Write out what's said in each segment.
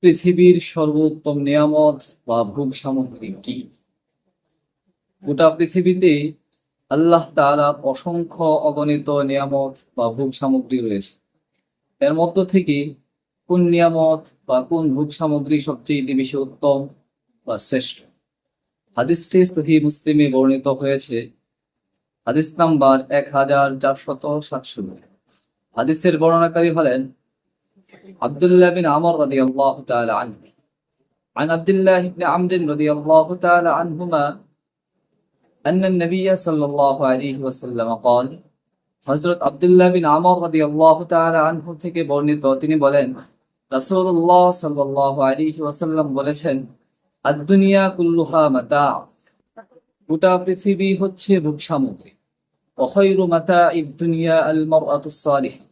পৃথিবীর সর্বোত্তম নিয়ামত বা ভোগ সামগ্রী কি? গোটা পৃথিবীতে আল্লাহ তাআলার অসংখ্য অগণিত নিয়ামত বা ভোগ সামগ্রী রয়েছে। এর মধ্য থেকে কোন নিয়ামত বা কোন ভোগ সামগ্রী সবচেয়ে বেশি উত্তম বা শ্রেষ্ঠ? হাদিসটি সহিহ মুসলিমে বর্ণিত হয়েছে। হাদিস নাম্বার 1467। হাদিসের বর্ণনাকারী হলেন আব্দুল্লাহ বিন আমর রাদিয়াল্লাহু তাআলা আনহু। عن عبد الله بن عمرو رضي الله تعالى عنهما أن النبي صلى الله عليه وسلم قال হযরত আব্দুল্লাহ বিন আমর রাদিয়াল্লাহু তাআলা আনহু থেকে বর্ণিত, তিনি বলেন রাসূলুল্লাহ সাল্লাল্লাহু আলাইহি ওয়াসাল্লাম বলেছেন, আদ-দুনিয়া কুল্লুহা মাতা', গোটা পৃথিবী হচ্ছে ভোগ সামগ্রী। ওয়া খায়রু মাতা'id দুনিয়া আল মারআতুস সালিহা,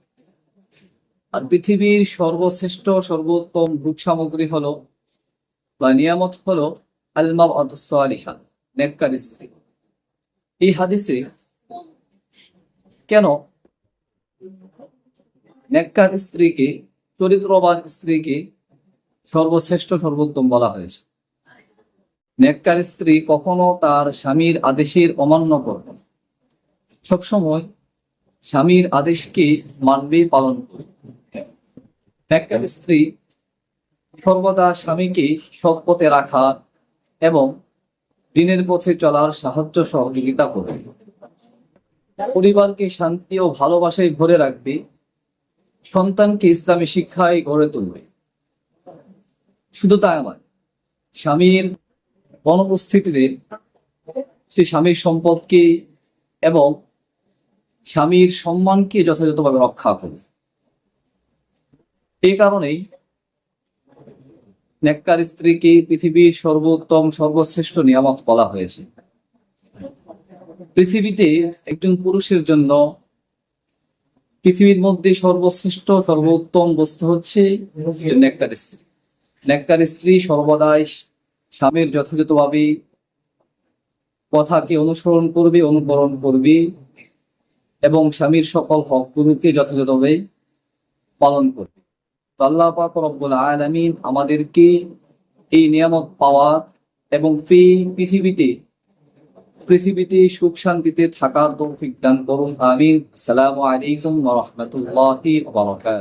আর পৃথিবীর সর্বশ্রেষ্ঠ সর্বোত্তম ভোগ সামগ্রী হলো বা নিয়ামত হলো আল মারআতুস সালিহা, নেককার স্ত্রী। এই হাদিসে কেন নেককার স্ত্রীকে, চরিত্রবান স্ত্রীকে সর্বশ্রেষ্ঠ সর্বোত্তম বলা হয়েছে? নেককার স্ত্রী কখনো তার স্বামীর আদেশের অমান্য করবে না, সবসময় স্বামীর আদেশকে মানবে, পালন করবে। নেককার স্ত্রী সর্বদা স্বামীকে সৎ পথে রাখা এবং দিনের পথে চলার সাহায্য সহযোগিতা করবে, পরিবারকে শান্তি ও ভালোবাসায় ভরে রাখবে, সন্তানকে ইসলামী শিক্ষায় গড়ে তুলবে। শুধু তাই নয়, স্বামীর অনুপস্থিতিতে সে স্বামীর সম্পদকে এবং স্বামীর সম্মানকে যথাযথভাবে রক্ষা করবে। এই কারণেই নেককার স্ত্রীকে পৃথিবীর সর্বোত্তম সর্বশ্রেষ্ঠ নিয়ামত বলা হয়েছে। পৃথিবীতে একজন পুরুষের জন্য পৃথিবীর মধ্যে সর্বশ্রেষ্ঠ সর্বোত্তম বস্তু হচ্ছে নেককার স্ত্রী। নেককার স্ত্রী সর্বদাই স্বামীর যথাযথভাবে কথাকে অনুসরণ করবে, অনুকরণ করবে এবং স্বামীর সকল হকগুলোকে যথাযথভাবে পালন করবে। তো আল্লাহ পাক রব্বুল আলামিন আমাদেরকে এই নিয়ামত পাওয়ার এবং পৃথিবীতে সুখ শান্তিতে থাকার তৌফিক দান করুন। আমিন। আসসালামু আলাইকুম ওয়া রাহমাতুল্লাহি ওয়া বারাকাতুহু।